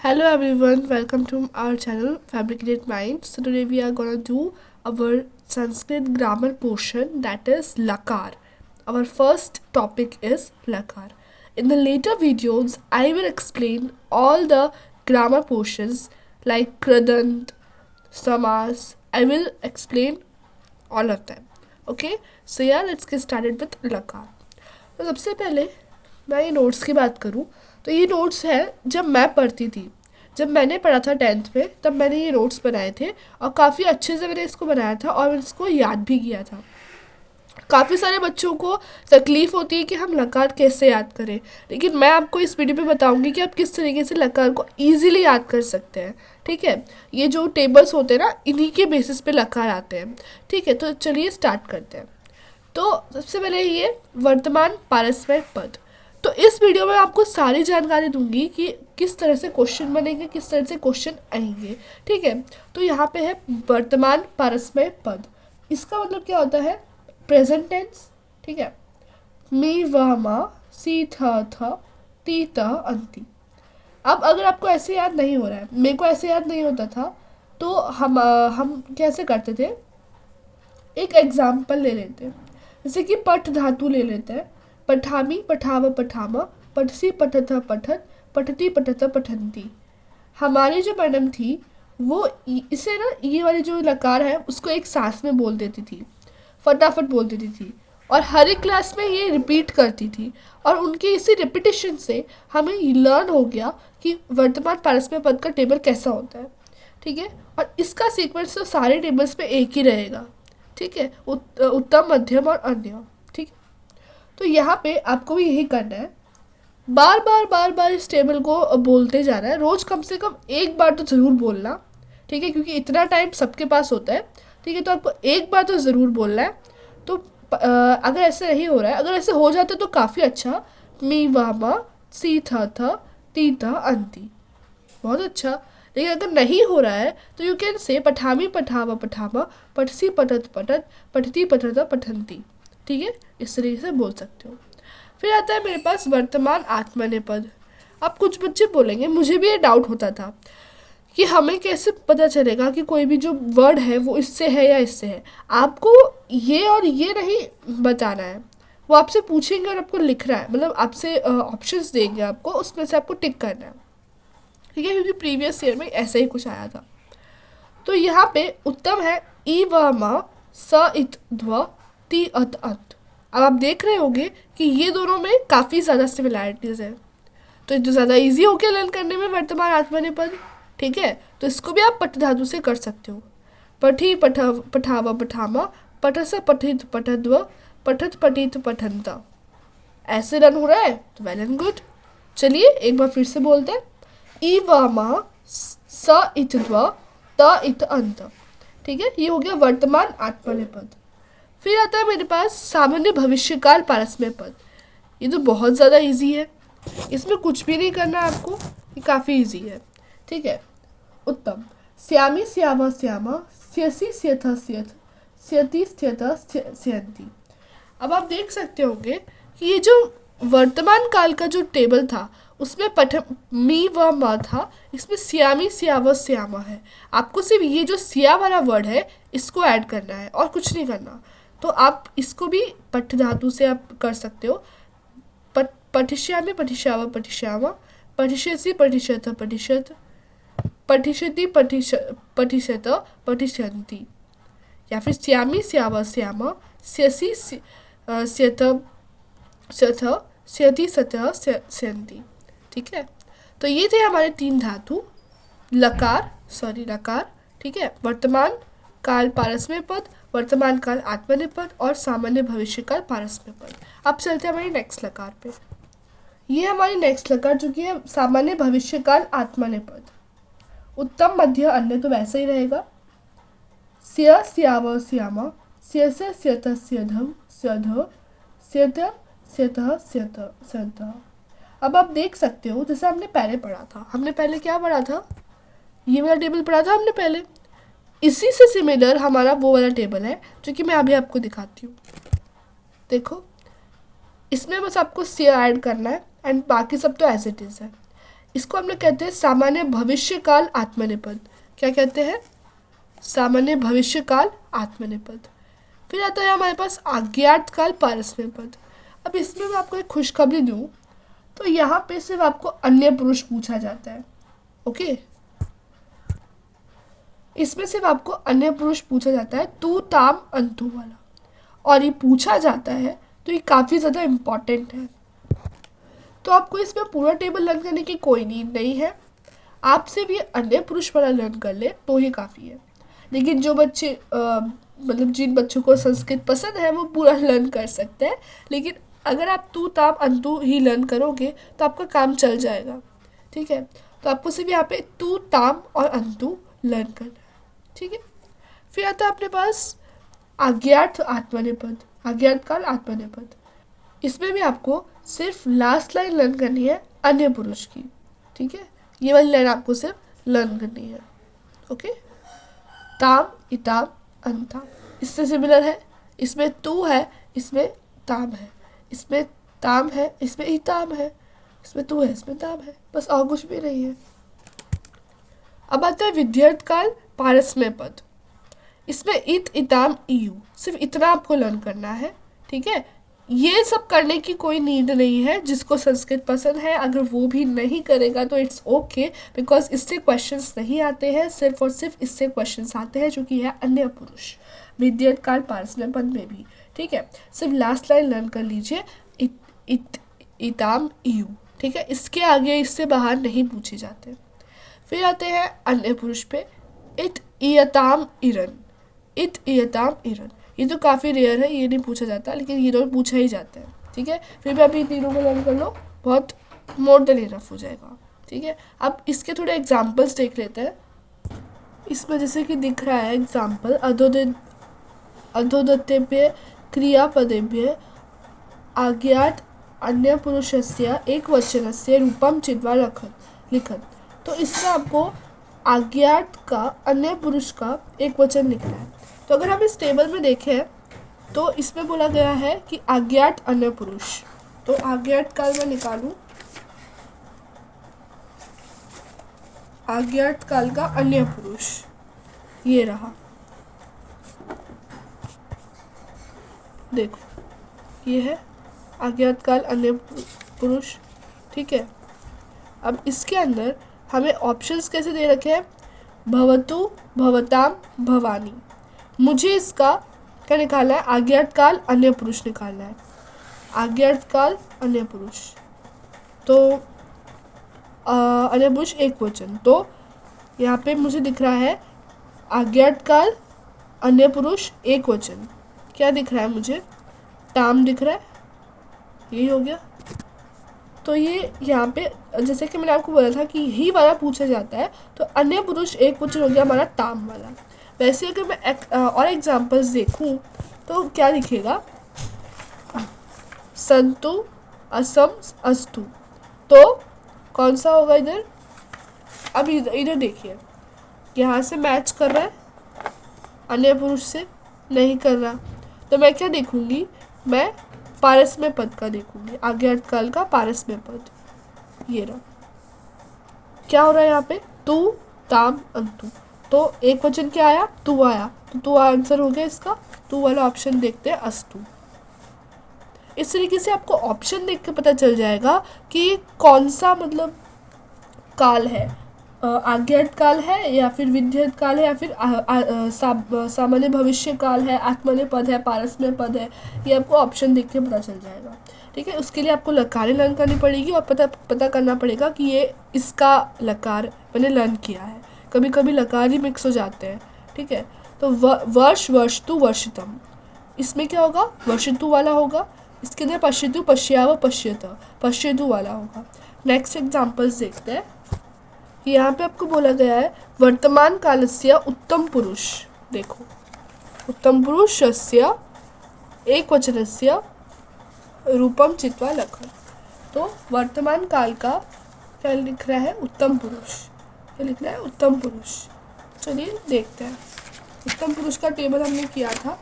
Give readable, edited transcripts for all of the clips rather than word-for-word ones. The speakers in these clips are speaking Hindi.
Hello everyone, welcome to our channel Fabricated Minds. So today we are gonna do our Sanskrit grammar portion, that is lakar. Our first topic is lakar. In the later videos, I will explain all the grammar portions like kradant, samas. I will explain all of them. Okay, so yeah, let's get started with lakar. तो सबसे पहले मैं ये नोट्स की बात करूँ तो ये नोट्स है जब मैं पढ़ती थी। जब मैंने पढ़ा था 10th में तब मैंने ये नोट्स बनाए थे और काफ़ी अच्छे से मैंने इसको बनाया था और मैंने इसको याद भी किया था। काफ़ी सारे बच्चों को तकलीफ़ होती है कि हम लकार कैसे याद करें, लेकिन मैं आपको इस वीडियो में बताऊंगी कि आप किस तरीके से लकार को ईजिली याद कर सकते हैं। ठीक है, ये जो टेबल्स होते हैं ना, इन्हीं के बेसिस पे लकार आते हैं। ठीक है, तो चलिए स्टार्ट करते हैं। तो सबसे पहले ये वर्तमान पारस्मरिक पद। तो इस वीडियो में आपको सारी जानकारी दूंगी कि किस तरह से क्वेश्चन बनेंगे, किस तरह से क्वेश्चन आएंगे। ठीक है, तो यहाँ पे है वर्तमान पारस्मरिक पद। इसका मतलब क्या होता है? Present tense. ठीक है, मी वह मा सी थ ती त अंति। अब अगर आपको ऐसे याद नहीं हो रहा है, मेरे को ऐसे याद नहीं होता था, तो हम कैसे करते थे? एक एग्जाम्पल ले लेते हैं, जैसे कि पठ धातु ले लेते हैं। पठामी पठाव पठामा, पठसी पठथ पठत, पठती पठत पठंती। हमारी जो मैडम थी वो इसे ना, ये वाली जो लकार है उसको एक सांस में बोल देती थी, फटाफट बोल देती थी और हर एक क्लास में ये रिपीट करती थी। और उनके इसी रिपीटेशन से हमें लर्न हो गया कि वर्तमान पारस्मरिक पद का टेबल कैसा होता है। ठीक है, और इसका सीक्वेंस तो सारे टेबल्स पे एक ही रहेगा। ठीक है, उत्तम, मध्यम और अन्य। ठीक है, तो यहाँ पे आपको भी यही करना है, बार बार इस टेबल को बोलते जाना है। रोज़ कम से कम एक बार तो ज़रूर बोलना। ठीक है, क्योंकि इतना टाइम सबके पास होता है। ठीक है, तो आपको एक बार तो ज़रूर बोलना है। तो अगर ऐसे नहीं हो रहा है, अगर ऐसे हो जाता तो काफ़ी अच्छा। मी वामा सी थ ती त अंति, बहुत अच्छा। लेकिन अगर नहीं हो रहा है तो यू कैन से पठामी पठावा पठामा, पठसी पठत पठत, पठती पठत पठंती। ठीक है, इस तरीके से बोल सकते हो। फिर आता है मेरे पास वर्तमान आत्मनेपद। अब कुछ बच्चे बोलेंगे, मुझे भी ये डाउट होता था कि हमें कैसे पता चलेगा कि कोई भी जो वर्ड है वो इससे है या इससे है। आपको ये और ये नहीं बताना है, वो आपसे पूछेंगे और आपको लिखना है, मतलब आपसे ऑप्शंस देंगे आपको, उसमें से आपको टिक करना है। ठीक है, क्योंकि प्रीवियस ईयर में ऐसा ही कुछ आया था। तो यहाँ पे उत्तम है ई व म स इत ध्व ति अत अंत। अब आप देख रहे होंगे कि ये दोनों में काफ़ी ज़्यादा सिमिलैरिटीज़ है, तो ये तो ज़्यादा इजी हो गया लर्न करने में वर्तमान आत्मनेपद। ठीक है, तो इसको भी आप पठ धातु से कर सकते हो। पठी पठावा पठामा, पठस पठित पठद्व, पठत पठित पठंता। ऐसे रन हो रहा है तो वेल एंड गुड। चलिए एक बार फिर से बोलते हैं, ई व म स इत ध्व त इत अंत। ठीक है, ये हो गया वर्तमान आत्मनेपद। फिर आता है मेरे पास सामान्य भविष्यकाल पारस्मरिक पद। ये तो बहुत ज़्यादा इजी है, इसमें कुछ भी नहीं करना है आपको, ये काफ़ी इजी है। ठीक है, उत्तम श्यामी श्यामा श्यामा, स्यसि स्यथ स्यथ, स्यति स्यथ स्यन्ति। अब आप देख सकते होंगे कि ये जो वर्तमान काल का जो टेबल था उसमें मी व म था, इसमें श्यामी श्याव श्यामा है। आपको सिर्फ ये जो सिया वाला वर्ड है इसको ऐड करना है और कुछ नहीं करना। तो आप इसको भी पठ धातु से आप कर सकते हो। पठिष्यामि पठिष्याव पठिष्यामा, पठिष्यसि पठिष्यथ पठिष्यथ, पठिष्यति पठिष्यत पठिष्यन्ति। या फिर श्यामी श्याव श्यामा, स्यसि स्यथ स्यथ, स्यति सतः स्यन्ति। ठीक है, तो ये थे हमारे 3 धातु, लकार। ठीक है, वर्तमान काल पारस्मरिक पद, वर्तमान काल आत्मनेपद और सामान्य भविष्यकाल पारस्मरिक पद। अब चलते हैं हमारी नेक्स्ट लकार पे। ये हमारी नेक्स्ट लकार जो कि है सामान्य भविष्यकाल आत्मनेपद। उत्तम, मध्य, अन्य तो वैसे ही रहेगा। स्य स्याव श्यामा, स्यस स्यथ स्यधम स्यध, स्यत स्यतः स्यत स्यतः। अब आप देख सकते हो, जैसे हमने पहले पढ़ा था, हमने पहले क्या पढ़ा था? ये वाला टेबल पढ़ा था हमने पहले। इसी से सिमिलर हमारा वो वाला टेबल है जो कि मैं अभी आपको दिखाती हूँ। देखो, इसमें बस आपको सी ऐड करना है एंड बाकी सब तो एज इट इज़ है। इसको हम लोग कहते हैं सामान्य भविष्यकाल आत्मनेपद। क्या कहते हैं? सामान्य भविष्यकाल आत्मनेपद। फिर आता है हमारे पास अज्ञात काल पारस्मयपद। अब इसमें मैं आपको एक खुशखबरी दूं तो यहाँ पे सिर्फ आपको अन्य पुरुष पूछा जाता है। ओके, इसमें सिर्फ आपको अन्य पुरुष पूछा जाता है, तू ताम अंतु वाला, और ये पूछा जाता है तो ये काफ़ी ज़्यादा इम्पॉर्टेंट है। तो आपको इसमें पूरा टेबल लर्न करने की कोई नीड नहीं है, आप सिर्फ ये अन्य पुरुष वाला लर्न कर ले तो ही काफ़ी है। लेकिन जो बच्चे मतलब जिन बच्चों को संस्कृत पसंद है वो पूरा लर्न कर सकते हैं, लेकिन अगर आप तू ताम अंतु ही लर्न करोगे तो आपका काम चल जाएगा। ठीक है, तो आपको सिर्फ यहाँ पे तू ताम और अंतु लर्न करना है। ठीक है, फिर आता है अपने पास अज्ञात आत्मनेपद, अज्ञात काल आत्मनेपद। इसमें भी आपको सिर्फ लास्ट लाइन लर्न करनी है अन्य पुरुष की। ठीक है, ये वाली लाइन आपको सिर्फ लर्न करनी है। ओके, ताम इताम अंताम, इससे सिमिलर है। इसमें तू है, इसमें ताम है, इसमें ताम है, इसमें इताम है, इसमें तू है, इसमें ताम है, बस और कुछ भी नहीं है। अब आता है विद्यार्थ काल पारस्मय पद। इसमें इत इताम इयू, सिर्फ इतना आपको लर्न करना है। ठीक है, ये सब करने की कोई नीड नहीं है। जिसको संस्कृत पसंद है अगर वो भी नहीं करेगा तो इट्स ओके, बिकॉज इससे क्वेश्चंस नहीं आते हैं, सिर्फ और सिर्फ इससे क्वेश्चंस आते हैं जो कि है अन्य पुरुष विद्यार्थ काल पारस्मय पद में भी। ठीक है, सिर्फ लास्ट लाइन लर्न कर लीजिए, इत इताम इयू। ठीक है, इसके आगे इससे बाहर नहीं पूछे जाते। फिर आते हैं अन्य पुरुष पे, इत इयताम इरन, इत इयताम इरन। ये तो काफ़ी रेयर है, ये नहीं पूछा जाता, लेकिन ये तो पूछा ही जाता है। ठीक है, फिर भी आप ये तीनों को लर्न कर लो, बहुत मोर देन इनफ हो जाएगा। ठीक है, अब इसके थोड़े एग्जाम्पल्स देख लेते हैं। इसमें जैसे कि दिख रहा है एग्जाम्पल, अधोदत्तेभ्य क्रियापदेभ्य अज्ञात अन्य पुरुषस्य एकवचनस्य रूपम चित्वा लिखत। तो इसमें आपको अज्ञात का अन्य पुरुष का एक वचन लिखना है। तो अगर हम इस टेबल में देखें तो इसमें बोला गया है कि अज्ञात अन्य पुरुष। तो अज्ञात काल में निकालूं, अज्ञात काल का अन्य पुरुष ये रहा, देखो ये है अज्ञात काल अन्य पुरुष। ठीक है, अब इसके अंदर हमें ऑप्शंस कैसे दे रखे हैं, भवतु भवताम भवानी। मुझे इसका क्या निकालना है, अज्ञात काल अन्य पुरुष निकालना है, अज्ञात काल अन्य पुरुष। तो अन्य पुरुष एक वचन, तो यहाँ पे मुझे दिख रहा है अज्ञात काल अन्य पुरुष एक वचन। क्या दिख रहा है मुझे, ताम दिख रहा है, यही हो गया। तो ये यहाँ पे जैसे कि मैंने आपको बोला था कि यही वाला पूछा जाता है, तो अन्य पुरुष एक वचन हो गया हमारा ताम वाला। वैसे अगर मैं और एग्जांपल्स देखूं तो क्या दिखेगा, संतु असम अस्तु, तो कौन सा होगा इधर, अब इधर देखिए यहाँ से मैच कर रहा है, अन्य पुरुष से नहीं कर रहा, तो मैं क्या देखूंगी, मैं पारस्मय पद का देखूंगी, अज्ञात काल का पारस्मय पद। ये रहा, क्या हो रहा है यहाँ पे, तू ताम अंतु, तो एक वचन क्या आया, तू आया, तो तू आंसर हो गया इसका, तू वाला ऑप्शन देखते हैं अस्तु। इस तरीके से आपको ऑप्शन देख के पता चल जाएगा कि कौन सा मतलब काल है, अज्ञात काल है या फिर विद्युत काल है या फिर सामान्य भविष्य काल है, आत्मनेय पद है, पारस्मय पद है, ये आपको ऑप्शन देख के पता चल जाएगा। ठीक है, उसके लिए आपको लकारें लर्न करनी पड़ेगी और पता करना पड़ेगा कि ये इसका लकार मैंने लर्न किया है। कभी कभी लकार ही मिक्स हो जाते हैं। ठीक है, तो वर्ष वर्षतु वर्षितम, इसमें क्या होगा, वर्षितु वाला होगा, इसके अंदर पश्यतु पश्याव पश्यत, पश्यतु वाला होगा। नेक्स्ट एग्जाम्पल्स देखते हैं। यहाँ पे आपको बोला गया है वर्तमान कालस्य उत्तम पुरुष, देखो उत्तम पुरुषस्य एक वचनस्य रूपम चित्वा लखन। तो वर्तमान काल का क्या लिख रहा है, उत्तम पुरुष, क्या लिख रहा है, उत्तम पुरुष। चलिए देखते हैं, उत्तम पुरुष का टेबल हमने किया था,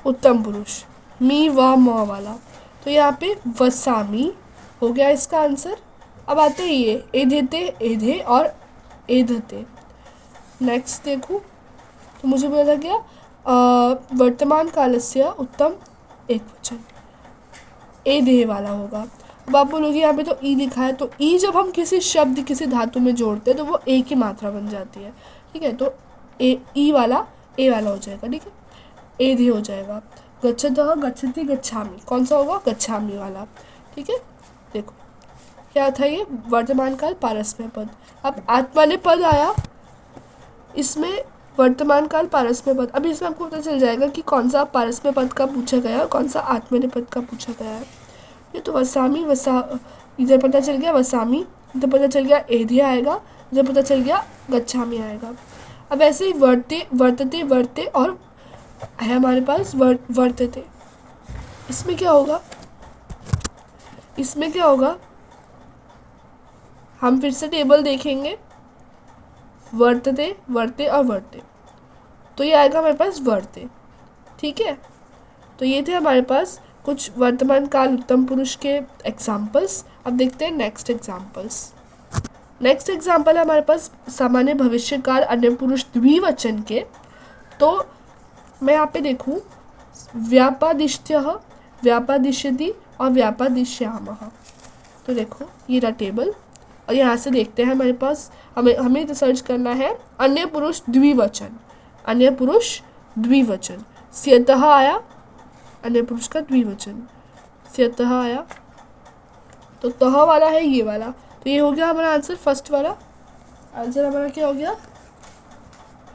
उत्तम पुरुष मी व म वाला, तो यहाँ पे वसामी हो गया इसका आंसर। अब आते हैं ये एधेते, एधे और एधते। नेक्स्ट देखूँ तो मुझे बोला गया वर्तमान कालस्य उत्तम एकवचन एधे वाला होगा। अब आप बोलोगे यहाँ पे तो ई लिखा है, तो ई जब हम किसी शब्द किसी धातु में जोड़ते हैं तो वो ए की मात्रा बन जाती है, ठीक है। तो ए ई वाला ए वाला हो जाएगा, ठीक है, एधे हो जाएगा। गच्छतः, गच्छति, गच्छामि, कौन सा होगा? गच्छामि वाला, ठीक है। देखो क्या था ये वर्तमान काल पारस्मय पद। अब आत्मनेपद आया, इसमें वर्तमान काल पारस्मय पद। अभी इसमें आपको पता चल जाएगा कि कौन सा पारस्मय पद का पूछा गया है और कौन सा आत्मनेपद का पूछा गया है। ये तो वसामी इधर पता चल गया वसामी, इधर पता चल गया एधे आएगा, इधर पता चल गया गच्छामी आएगा। अब ऐसे ही वर्ते, वर्तते, वर्ते और है हमारे पास वर्तते। इसमें क्या होगा? इसमें क्या होगा? हम फिर से टेबल देखेंगे, वर्तते, वर्ते और वर्ते, तो ये आएगा हमारे पास वर्ते, ठीक है। तो ये थे हमारे पास कुछ वर्तमान काल उत्तम पुरुष के एग्जाम्पल्स। अब देखते हैं नेक्स्ट एग्जाम्पल्स। नेक्स्ट एग्जाम्पल है हमारे पास सामान्य भविष्यकाल अन्य पुरुष द्विवचन के। तो मैं यहाँ पे देखूँ व्यापादिष्ट्यः, व्यापादिश्यति और व्यापादिश्यामः। तो देखो ये रहा टेबल, और यहाँ से देखते हैं हमारे पास हमें सर्च करना है अन्य पुरुष द्विवचन, अन्य पुरुष द्विवचन। स्यतः आया, अन्य पुरुष का द्विवचन, स्यतः आया, तो तह वाला है ये वाला, तो ये हो गया हमारा आंसर। फर्स्ट वाला आंसर हमारा क्या हो गया?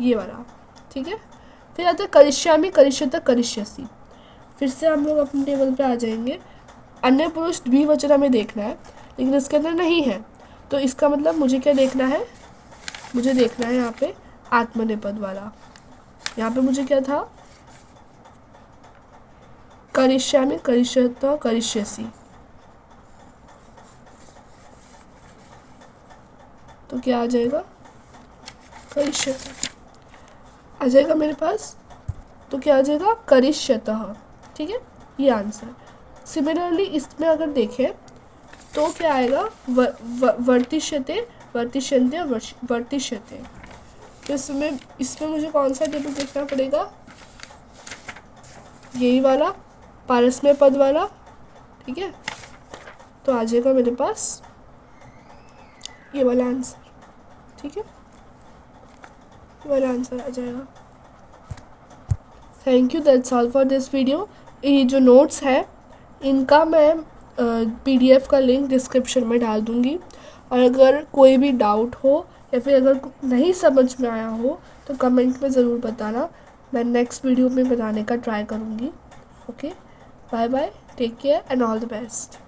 ये वाला, ठीक है। फिर आता है करिष्यामि, करिष्यत, करिष्यसि। फिर से हम लोग अपने टेबल पे आ जाएंगे। अन्य पुरुष द्विवचन हमें देखना है, लेकिन इसके अंदर नहीं है, तो इसका मतलब मुझे क्या देखना है? मुझे देखना है यहाँ पे आत्मनेपद वाला। यहाँ पे मुझे क्या था? करिष्यामि, करिष्यत, करिष्यसि। तो क्या आ जाएगा? करिष्यत आ जाएगा मेरे पास। तो क्या आ जाएगा? करिष्यतः, ठीक है, ये आंसर। सिमिलरली इसमें अगर देखें तो क्या आएगा? वर्तिष्यते, वर्तिष्यन्ते और वर्तिष्यते। तो इसमें मुझे कौन सा टेबल देखना पड़ेगा? यही वाला पारस्मय पद वाला, ठीक है। तो आ जाएगा मेरे पास ये वाला आंसर, ठीक है, ये वाला आंसर आ जाएगा। Thank you, that's all for this video. ये जो नोट्स है इनका मैं PDF का लिंक डिस्क्रिप्शन में डाल दूँगी, और अगर कोई भी डाउट हो या फिर अगर नहीं समझ में आया हो तो कमेंट में ज़रूर बताना, मैं नेक्स्ट वीडियो में बताने का ट्राई करूँगी। Okay, bye bye, take care and all the best.